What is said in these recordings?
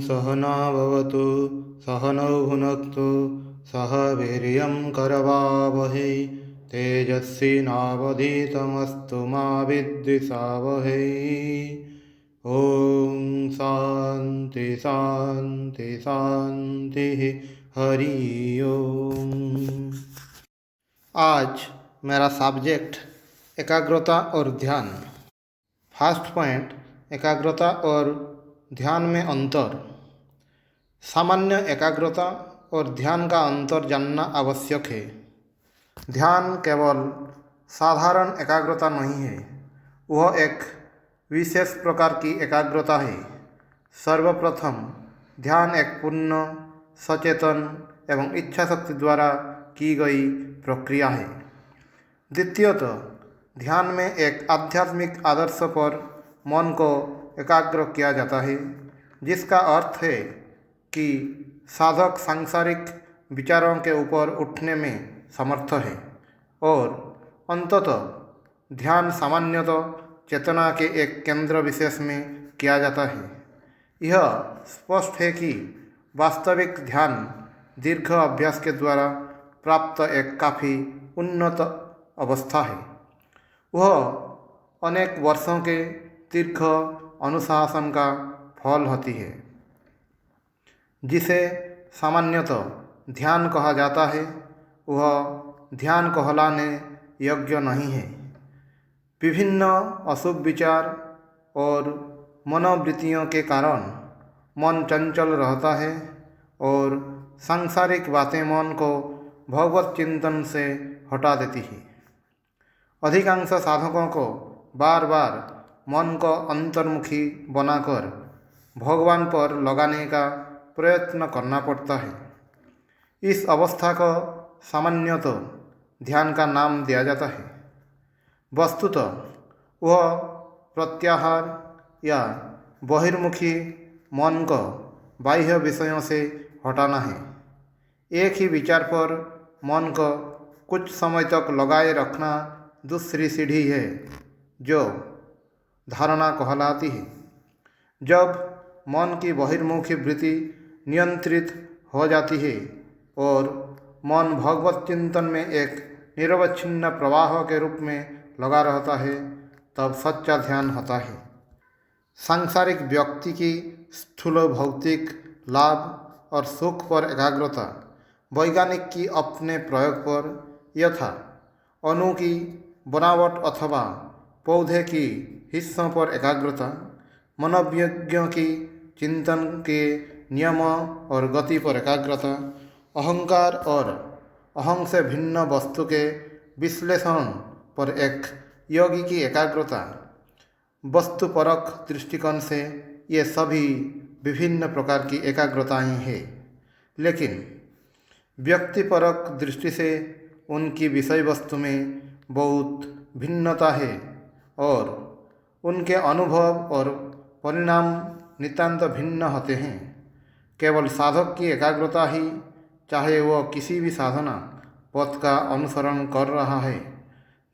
सहना भवतु सहनौ भुनक्तु सह वीर्यं करवावहै तेजस्विनावधीतमस्तु मा विद्विषावहै। ओम शांति शांति शांति। हरि ओम। आज मेरा सब्जेक्ट एकाग्रता और ध्यान। फर्स्ट पॉइंट, एकाग्रता और ध्यान में अंतर। सामान्य एकाग्रता और ध्यान का अंतर जानना आवश्यक है। ध्यान केवल साधारण एकाग्रता नहीं है, वह एक विशेष प्रकार की एकाग्रता है। सर्वप्रथम ध्यान एक पूर्ण सचेतन एवं इच्छा शक्ति द्वारा की गई प्रक्रिया है। द्वितीयतः ध्यान में एक आध्यात्मिक आदर्श पर मन को एकाग्र किया जाता है, जिसका अर्थ है कि साधक सांसारिक विचारों के ऊपर उठने में समर्थ है। और अंततः ध्यान सामान्यतः चेतना के एक केंद्र विशेष में किया जाता है। यह स्पष्ट है कि वास्तविक ध्यान दीर्घ अभ्यास के द्वारा प्राप्त एक काफ़ी उन्नत अवस्था है। वह अनेक वर्षों के दीर्घ अनुशासन का फल होती है, जिसे सामान्यतः ध्यान कहा जाता है। वह ध्यान कहलाने योग्य नहीं है। विभिन्न अशुभ विचार और मनोवृत्तियों के कारण मन चंचल रहता है और सांसारिक बातें मन को भगवत चिंतन से हटा देती है। अधिकांश साधकों को बार बार मन को अंतर्मुखी बनाकर भगवान पर लगाने का प्रयत्न करना पड़ता है। इस अवस्था को सामान्यतः ध्यान का नाम दिया जाता है। वस्तुतः वह प्रत्याहार या बहिर्मुखी मन को बाह्य विषयों से हटाना है। एक ही विचार पर मन को कुछ समय तक लगाए रखना दूसरी सीढ़ी है, जो धारणा कहलाती है। जब मन की बहिर्मुखी वृत्ति नियंत्रित हो जाती है और मन भगवत चिंतन में एक निरवच्छिन्न प्रवाह के रूप में लगा रहता है, तब सच्चा ध्यान होता है। सांसारिक व्यक्ति की स्थूल भौतिक लाभ और सुख पर एकाग्रता, वैज्ञानिक की अपने प्रयोग पर यथा अणु की बनावट अथवा पौधे की हिस्सों पर एकाग्रता, मनोविज्ञों की चिंतन के नियम और गति पर एकाग्रता, अहंकार और अहं से भिन्न वस्तु के विश्लेषण पर एक योगी की एकाग्रता। वस्तुपरक दृष्टिकोण से ये सभी विभिन्न प्रकार की एकाग्रताएं हैं, लेकिन व्यक्तिपरक दृष्टि से उनकी विषय वस्तु में बहुत भिन्नता है और उनके अनुभव और परिणाम नितांत भिन्न होते हैं। केवल साधक की एकाग्रता ही, चाहे वह किसी भी साधना पथ का अनुसरण कर रहा है,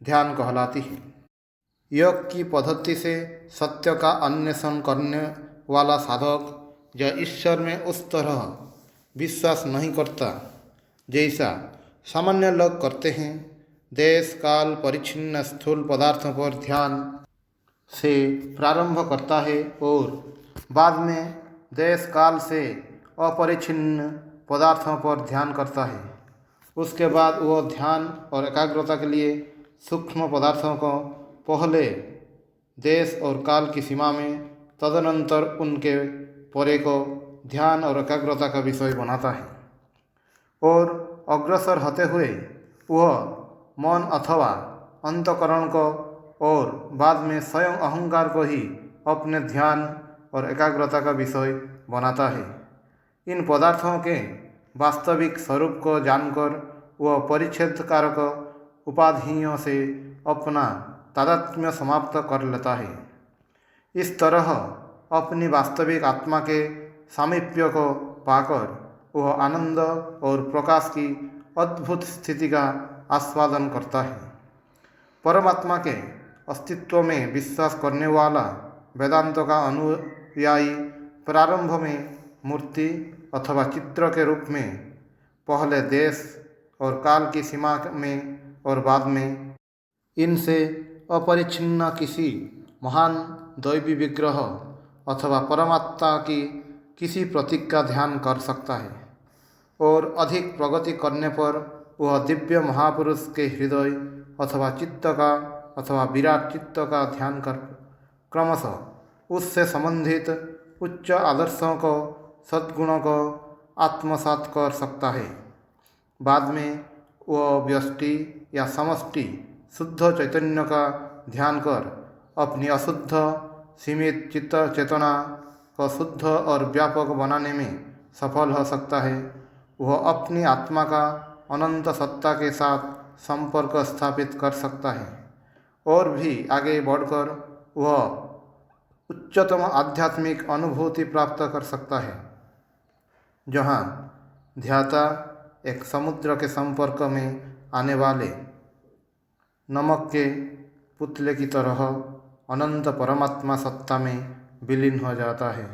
ध्यान कहलाती है। योग की पद्धति से सत्य का अन्वेषण करने वाला साधक जो ईश्वर में उस तरह विश्वास नहीं करता जैसा सामान्य लोग करते हैं, देश काल परिच्छिन्न स्थूल पदार्थों पर ध्यान से प्रारंभ करता है और बाद में देश काल से अपरिच्छिन्न पदार्थों पर ध्यान करता है। उसके बाद वह ध्यान और एकाग्रता के लिए सूक्ष्म पदार्थों को पहले देश और काल की सीमा में, तदनंतर उनके परे को ध्यान और एकाग्रता का विषय बनाता है। और अग्रसर होते हुए वह मन अथवा अंतःकरण को और बाद में स्वयं अहंकार को ही अपने ध्यान और एकाग्रता का विषय बनाता है। इन पदार्थों के वास्तविक स्वरूप को जानकर वह परिच्छेद कारक उपाधियों से अपना तादात्म्य समाप्त कर लेता है। इस तरह अपनी वास्तविक आत्मा के सामीप्य को पाकर वह आनंद और प्रकाश की अद्भुत स्थिति का आस्वादन करता है। परमात्मा के अस्तित्व में विश्वास करने वाला वेदांत का अनुयायी प्रारंभ में मूर्ति अथवा चित्र के रूप में पहले देश और काल की सीमा में और बाद में इनसे अपरिच्छिन्न किसी महान दैवी विग्रह अथवा परमात्मा की किसी प्रतीक का ध्यान कर सकता है और अधिक प्रगति करने पर वह दिव्य महापुरुष के हृदय अथवा चित्त का अथवा विराट चित्त का ध्यान कर क्रमशः उससे संबंधित उच्च आदर्शों को सद्गुणों को आत्मसात कर सकता है। बाद में वह व्यष्टि या समष्टि शुद्ध चैतन्य का ध्यान कर अपनी अशुद्ध सीमित चित्त चेतना को शुद्ध और व्यापक बनाने में सफल हो सकता है। वह अपनी आत्मा का अनंत सत्ता के साथ संपर्क स्थापित कर सकता है और भी आगे बढ़कर वह उच्चतम आध्यात्मिक अनुभूति प्राप्त कर सकता है, जहाँ ध्याता एक समुद्र के संपर्क में आने वाले नमक के पुतले की तरह अनंत परमात्मा सत्ता में विलीन हो जाता है।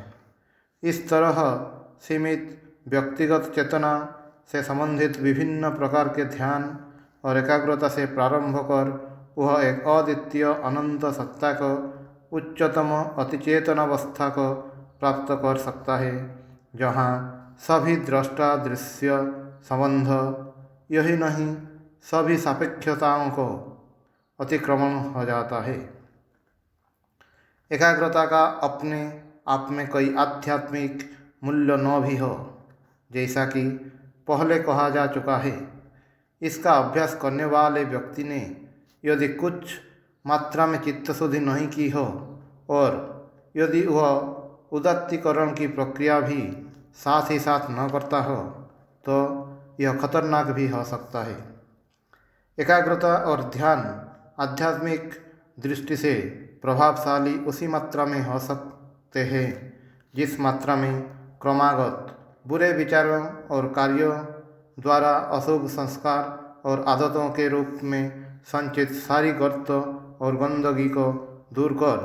इस तरह सीमित व्यक्तिगत चेतना से संबंधित विभिन्न प्रकार के ध्यान और एकाग्रता से प्रारंभ कर वह एक अद्वितीय अनंत सत्ता को उच्चतम अतिचेतन अवस्था को प्राप्त कर सकता है, जहाँ सभी दृष्टा दृश्य संबंध यही नहीं सभी सापेक्षताओं को अतिक्रमण हो जाता है। एकाग्रता का अपने आप में कोई आध्यात्मिक मूल्य न भी हो, जैसा कि पहले कहा जा चुका है, इसका अभ्यास करने वाले व्यक्ति ने यदि कुछ मात्रा में चित्त शुद्धि नहीं की हो और यदि वह उदात्तीकरण की प्रक्रिया भी साथ ही साथ न करता हो तो यह खतरनाक भी हो सकता है। एकाग्रता और ध्यान आध्यात्मिक दृष्टि से प्रभावशाली उसी मात्रा में हो सकते हैं जिस मात्रा में क्रमागत बुरे विचारों और कार्यों द्वारा अशुभ संस्कार और आदतों के रूप में संचित सारी गर्त और गंदगी को दूर कर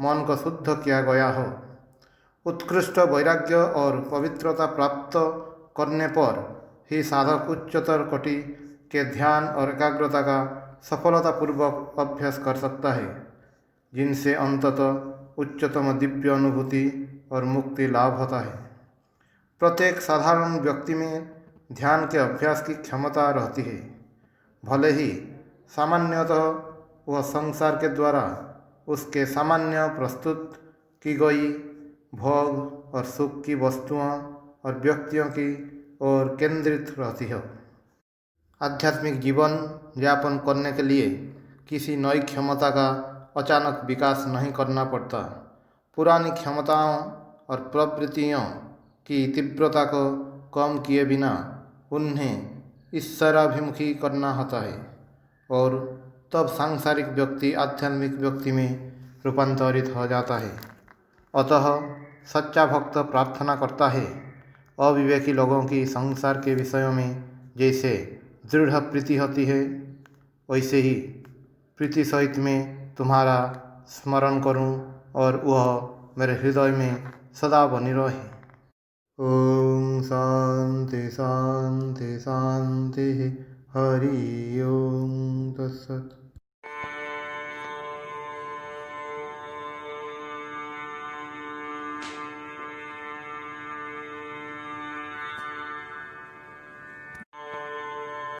मन को शुद्ध किया गया हो। उत्कृष्ट वैराग्य और पवित्रता प्राप्त करने पर ही साधक उच्चतर कोटि के ध्यान और एकाग्रता का सफलतापूर्वक अभ्यास कर सकता है, जिनसे अंततः उच्चतम दिव्य अनुभूति और मुक्ति लाभ होता है। प्रत्येक साधारण व्यक्ति में ध्यान के अभ्यास की क्षमता रहती है, भले ही सामान्यतः वह संसार के द्वारा उसके सामान्य प्रस्तुत की गई भोग और सुख की वस्तुओं और व्यक्तियों की ओर केंद्रित रहती हो। आध्यात्मिक जीवन यापन करने के लिए किसी नई क्षमता का अचानक विकास नहीं करना पड़ता। पुरानी क्षमताओं और प्रवृत्तियों की तीव्रता को कम किए बिना उन्हें ईश्वराभिमुखी करना होता है और तब सांसारिक व्यक्ति आध्यात्मिक व्यक्ति में रूपांतरित हो जाता है। अतः सच्चा भक्त प्रार्थना करता है, अविवेकी लोगों की संसार के विषयों में जैसे दृढ़ प्रीति होती है, वैसे ही प्रीति सहित मैं तुम्हारा स्मरण करूं और वह मेरे हृदय में सदा बनी रहे। ओम शांति शांति शांति। हरि ओम तत्सत।